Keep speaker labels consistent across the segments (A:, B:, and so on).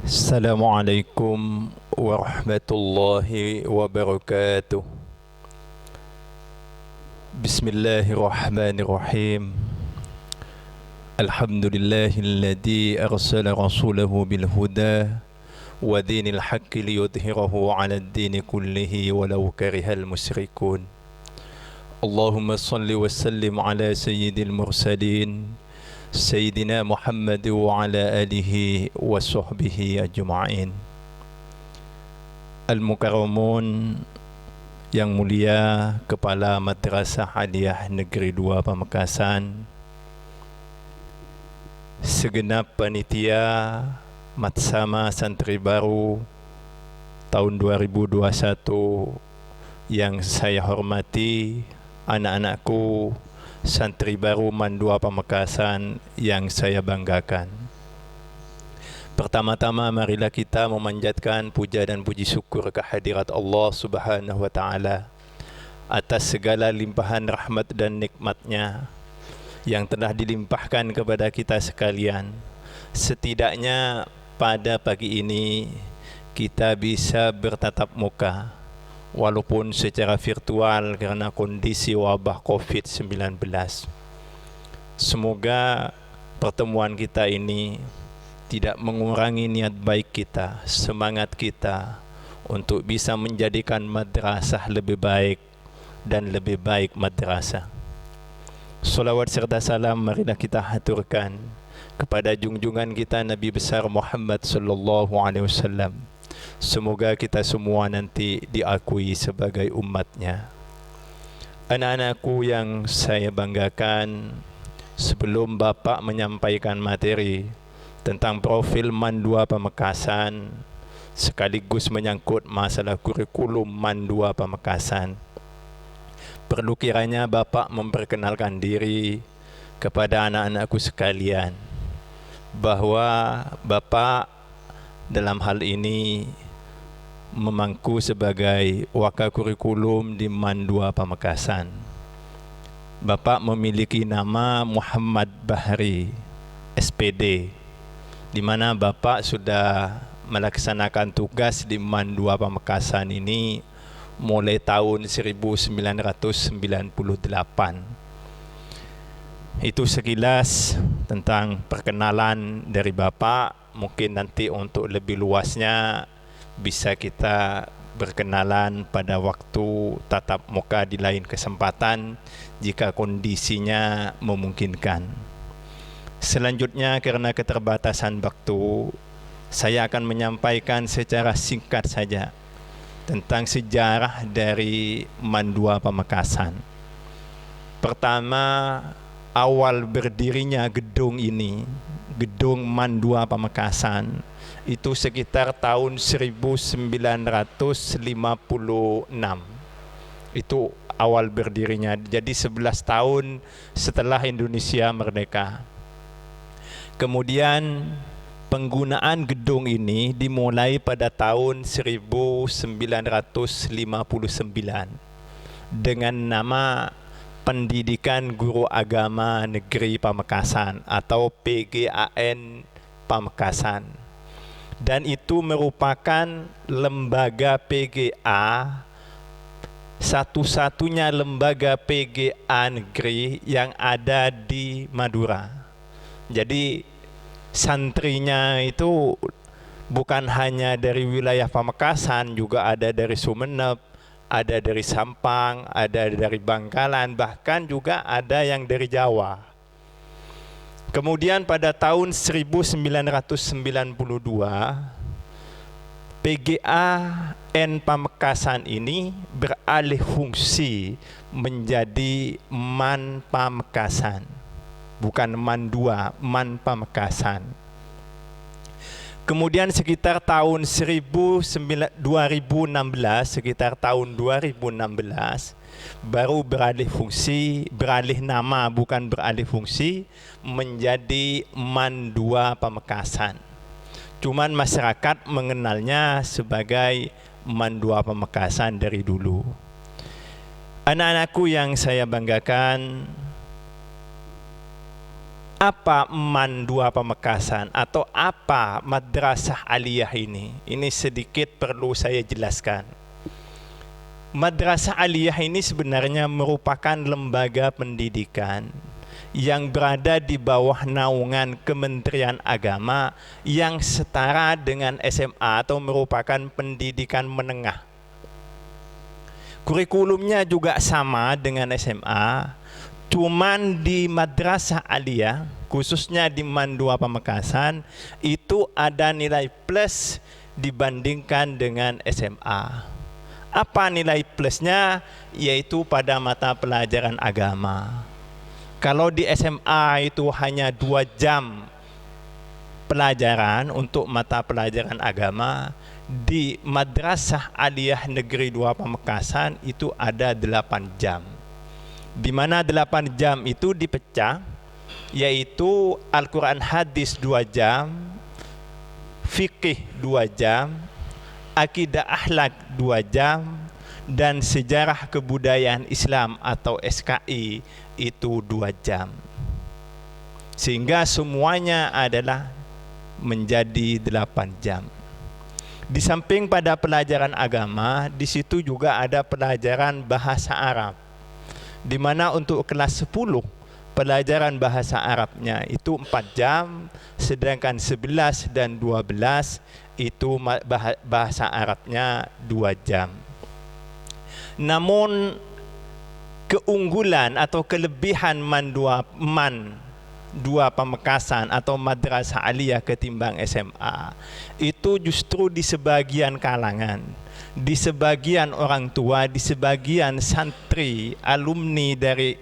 A: Assalamualaikum warahmatullahi wabarakatuh. Bismillahirrahmanirrahim. Alhamdulillahilladzi arsala rasulahu bil huda wa dinil haqqi liyudhhirahu 'alad dini kullihi walau karihal musyrikun. Allahumma salli wa sallim ala sayyidil mursalin Sayyidina Muhammad wa ala alihi wa sahbihi ajma'in. Al-Mukarramun yang mulia Kepala Madrasah Aliyah Negeri 2 Pamekasan, segenap panitia Matsama Santri Baru tahun 2021 yang saya hormati, anak-anakku Santri Baru MAN 2 Pamekasan yang saya banggakan. Pertama-tama marilah kita memanjatkan puja dan puji syukur kehadirat Allah Subhanahu wa Ta'ala atas segala limpahan rahmat dan nikmatnya yang telah dilimpahkan kepada kita sekalian. Setidaknya pada pagi ini kita bisa bertatap muka walaupun secara virtual karena kondisi wabah COVID-19. Semoga pertemuan kita ini tidak mengurangi niat baik kita, semangat kita untuk bisa menjadikan madrasah lebih baik dan lebih baik madrasah. Salawat serta salam marilah kita haturkan kepada junjungan kita Nabi besar Muhammad sallallahu alaihi wasallam. Semoga kita semua nanti diakui sebagai umatnya. Anak-anakku yang saya banggakan, sebelum Bapak menyampaikan materi tentang profil MAN 2 Pamekasan sekaligus menyangkut masalah kurikulum MAN 2 Pamekasan, perlu kiranya Bapak memperkenalkan diri kepada anak-anakku sekalian bahwa Bapak dalam hal ini memangku sebagai wakakurikulum di MAN 2 Pamekasan. Bapak memiliki nama Muhammad Bahri, SPD, di mana Bapak sudah melaksanakan tugas di MAN 2 Pamekasan ini mulai tahun 1998. Itu sekilas tentang perkenalan dari Bapak. Mungkin nanti untuk lebih luasnya bisa kita berkenalan pada waktu tatap muka di lain kesempatan jika kondisinya memungkinkan. Selanjutnya, karena keterbatasan waktu, saya akan menyampaikan secara singkat saja tentang sejarah dari MAN 2 Pamekasan. Pertama, awal berdirinya gedung ini, gedung MAN 2 Pamekasan, itu sekitar tahun 1956. Itu awal berdirinya. Jadi 11 tahun setelah Indonesia merdeka. Kemudian penggunaan gedung ini dimulai pada tahun 1959 dengan nama Pendidikan Guru Agama Negeri Pamekasan atau PGAN Pamekasan. Dan itu merupakan lembaga PGA, satu-satunya lembaga PGA negeri yang ada di Madura. Jadi santrinya itu bukan hanya dari wilayah Pamekasan, juga ada dari Sumeneb, ada dari Sampang, ada dari Bangkalan, bahkan juga ada yang dari Jawa. Kemudian pada tahun 1992, PGAN Pamekasan ini beralih fungsi menjadi MAN Pamekasan. Bukan MAN 2, MAN Pamekasan. Kemudian sekitar tahun 2016, sekitar tahun 2016 baru beralih fungsi, beralih nama bukan beralih fungsi, menjadi MAN 2 Pamekasan. Cuman masyarakat mengenalnya sebagai MAN 2 Pamekasan dari dulu. Anak-anakku yang saya banggakan, Apa MAN 2 Pamekasan atau apa Madrasah Aliyah ini? Ini sedikit perlu saya jelaskan. Madrasah Aliyah ini sebenarnya merupakan lembaga pendidikan yang berada di bawah naungan Kementerian Agama yang setara dengan SMA atau merupakan pendidikan menengah. Kurikulumnya juga sama dengan SMA, cuman di Madrasah Aliyah, khususnya di MAN 2 Pamekasan, itu ada nilai plus dibandingkan dengan SMA. Apa nilai plusnya? Yaitu pada mata pelajaran agama. Kalau di SMA itu hanya 2 jam pelajaran untuk mata pelajaran agama, di Madrasah Aliyah Negeri 2 Pamekasan itu ada 8 jam. Di mana 8 jam itu dipecah, yaitu Al-Quran Hadis 2 jam, Fikih 2 jam, Akidah Akhlak 2 jam, dan Sejarah Kebudayaan Islam atau SKI itu 2 jam. Sehingga semuanya adalah menjadi 8 jam. Di samping pada pelajaran agama, di situ juga ada pelajaran bahasa Arab, di mana untuk kelas 10 pelajaran bahasa Arabnya itu 4 jam, sedangkan 11 dan 12 itu bahasa Arabnya 2 jam. Namun keunggulan atau kelebihan MAN 2 Pamekasan atau Madrasah Aliyah ketimbang SMA itu justru di sebagian kalangan, di sebagian orang tua, di sebagian santri, alumni dari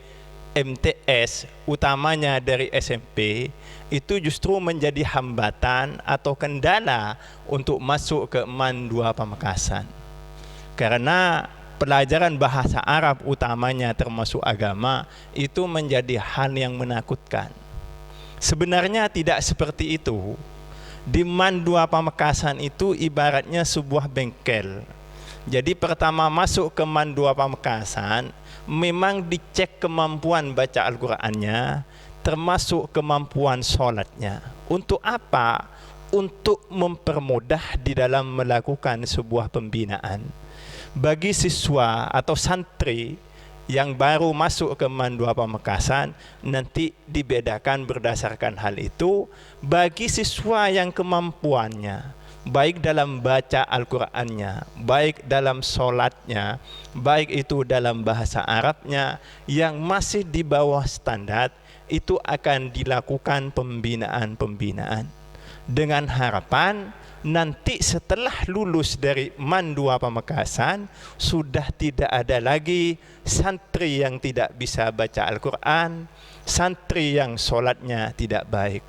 A: MTS, utamanya dari SMP, itu justru menjadi hambatan atau kendala untuk masuk ke MAN 2 Pamekasan. Karena pelajaran bahasa Arab utamanya termasuk agama itu menjadi hal yang menakutkan. Sebenarnya tidak seperti itu. Di MAN 2 Pamekasan itu ibaratnya sebuah bengkel. Jadi pertama masuk ke MAN 2 Pamekasan, memang dicek kemampuan baca Al-Qur'annya, termasuk kemampuan sholatnya. Untuk apa? Untuk mempermudah di dalam melakukan sebuah pembinaan. Bagi siswa atau santri yang baru masuk ke MAN 2 Pamekasan, nanti dibedakan berdasarkan hal itu. Bagi siswa yang kemampuannya baik dalam baca Al-Qur'annya, baik dalam sholatnya, baik itu dalam bahasa Arabnya yang masih di bawah standar, itu akan dilakukan pembinaan dengan harapan nanti setelah lulus dari MAN 2 Pamekasan sudah tidak ada lagi santri yang tidak bisa baca Al-Quran, santri yang sholatnya tidak baik.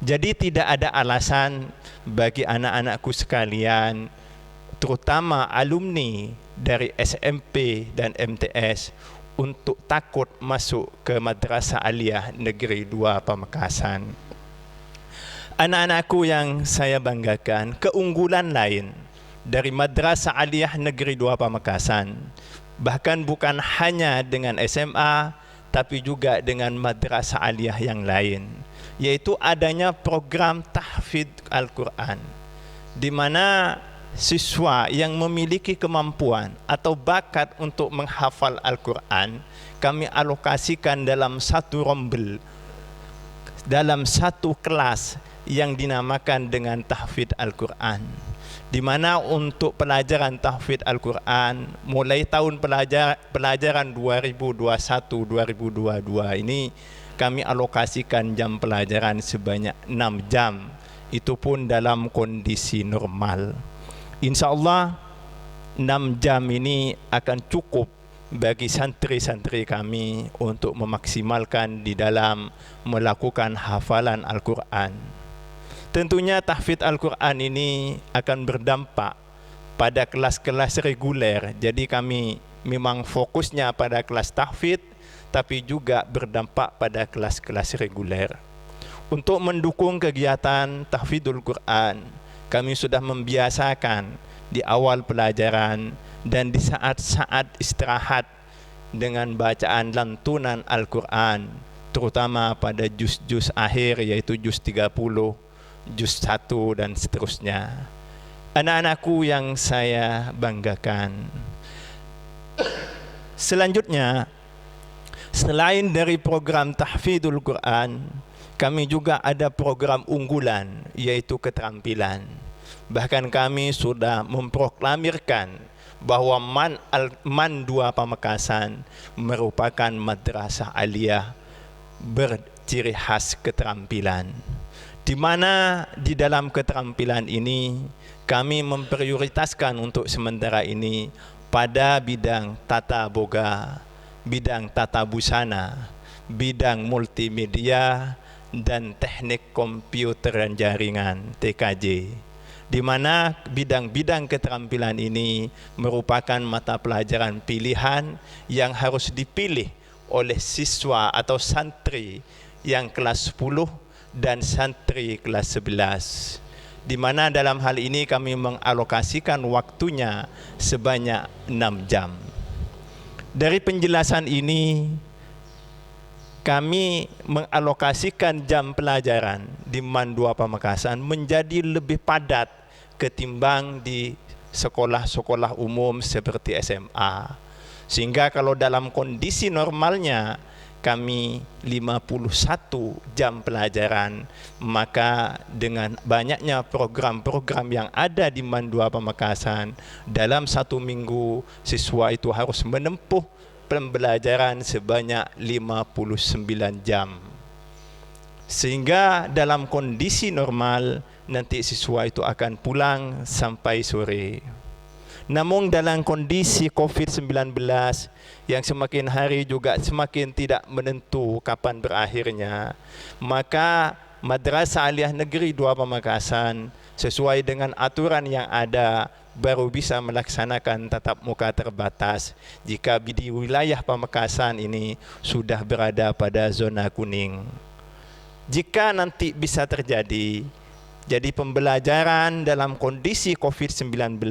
A: Jadi tidak ada alasan bagi anak-anakku sekalian, terutama alumni dari SMP dan MTS, untuk takut masuk ke Madrasah Aliyah Negeri 2 Pamekasan. Anak-anakku yang saya banggakan, keunggulan lain dari Madrasah Aliyah Negeri 2 Pamekasan, bahkan bukan hanya dengan SMA, tapi juga dengan Madrasah Aliyah yang lain, yaitu adanya program tahfidz Al-Quran, di mana siswa yang memiliki kemampuan atau bakat untuk menghafal Al-Quran, kami alokasikan dalam satu rombel, dalam satu kelas yang dinamakan dengan tahfidz Al-Quran, di mana untuk pelajaran tahfidz Al-Quran mulai tahun pelajaran 2021-2022 ini kami alokasikan jam pelajaran sebanyak 6 jam, itu pun dalam kondisi normal. Insya Allah 6 jam ini akan cukup bagi santri-santri kami untuk memaksimalkan di dalam melakukan hafalan Al-Quran. Tentunya tahfidz Al-Quran ini akan berdampak pada kelas-kelas reguler. Jadi kami memang fokusnya pada kelas tahfidz, tapi juga berdampak pada kelas-kelas reguler. Untuk mendukung kegiatan tahfidzul Quran, kami sudah membiasakan di awal pelajaran dan di saat-saat istirahat dengan bacaan lantunan Al-Quran, terutama pada juz-juz akhir, yaitu juz 30, juz 1 dan seterusnya. Anak-anakku yang saya banggakan, selanjutnya, selain dari program tahfidzul Quran, kami juga ada program unggulan, yaitu keterampilan. Bahkan kami sudah memproklamirkan bahwa MAN 2 Pamekasan merupakan madrasah aliyah berciri khas keterampilan, di mana di dalam keterampilan ini kami memprioritaskan untuk sementara ini pada bidang tata boga, bidang tata busana, bidang multimedia, dan teknik komputer dan jaringan (TKJ), di mana bidang-bidang keterampilan ini merupakan mata pelajaran pilihan yang harus dipilih oleh siswa atau santri yang kelas 10 dan santri kelas 11. Di mana dalam hal ini kami mengalokasikan waktunya sebanyak 6 jam. Dari penjelasan ini, kami mengalokasikan jam pelajaran di MAN 2 Pamekasan menjadi lebih padat ketimbang di sekolah-sekolah umum seperti SMA. Sehingga kalau dalam kondisi normalnya kami 51 jam pelajaran, maka dengan banyaknya program-program yang ada di MAN 2 Pamekasan, dalam 1 minggu siswa itu harus menempuh pembelajaran sebanyak 59 jam. Sehingga dalam kondisi normal nanti siswa itu akan pulang sampai sore. Namun dalam kondisi COVID-19 yang semakin hari juga semakin tidak menentu kapan berakhirnya, maka Madrasah Aliyah Negeri 2 Pamekasan sesuai dengan aturan yang ada baru bisa melaksanakan tatap muka terbatas jika di wilayah Pamekasan ini sudah berada pada zona kuning. Jika nanti bisa terjadi, jadi pembelajaran dalam kondisi COVID-19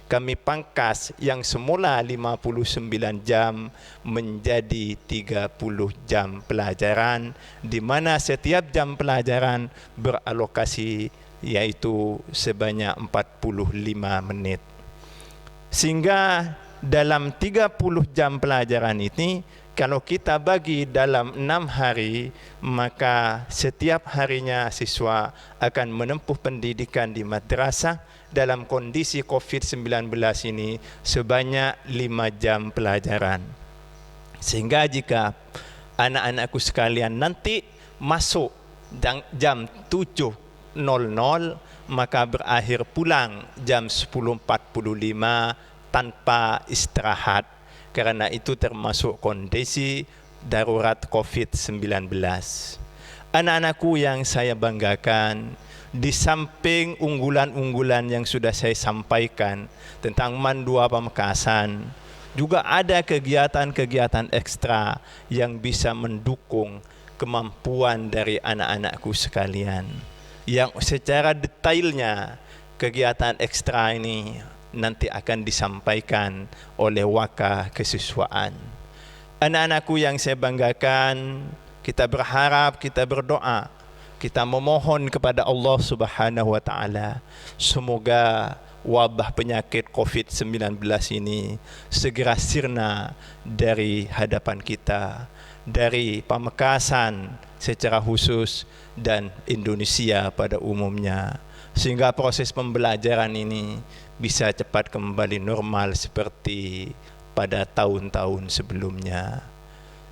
A: kami pangkas yang semula 59 jam menjadi 30 jam pelajaran, di mana setiap jam pelajaran beralokasi yaitu sebanyak 45 menit. Sehingga dalam 30 jam pelajaran ini, kalau kita bagi dalam 6 hari, maka setiap harinya siswa akan menempuh pendidikan di madrasah dalam kondisi COVID-19 ini sebanyak 5 jam pelajaran. Sehingga jika anak-anakku sekalian nanti masuk jam 7.00, maka berakhir pulang jam 10.45 tanpa istirahat. Karena itu termasuk kondisi darurat COVID-19. Anak-anakku yang saya banggakan, di samping unggulan-unggulan yang sudah saya sampaikan tentang MAN 2 Pamekasan, juga ada kegiatan-kegiatan ekstra yang bisa mendukung kemampuan dari anak-anakku sekalian. Yang secara detailnya kegiatan ekstra ini nanti akan disampaikan oleh Waka Kesiswaan. Anak-anakku yang saya banggakan, kita berharap, kita berdoa, kita memohon kepada Allah Subhanahu wa taala, semoga wabah penyakit COVID-19 ini segera sirna dari hadapan kita, dari Pamekasan secara khusus dan Indonesia pada umumnya, sehingga proses pembelajaran ini bisa cepat kembali normal seperti pada tahun-tahun sebelumnya.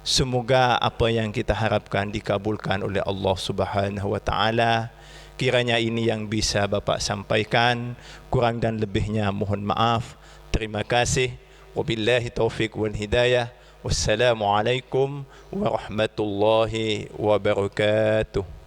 A: Semoga apa yang kita harapkan dikabulkan oleh Allah Subhanahu wa taala. Kiranya ini yang bisa Bapak sampaikan, kurang dan lebihnya mohon maaf. Terima kasih. Wabillahi taufiq wal hidayah. Wassalamualaikum warahmatullahi wabarakatuh.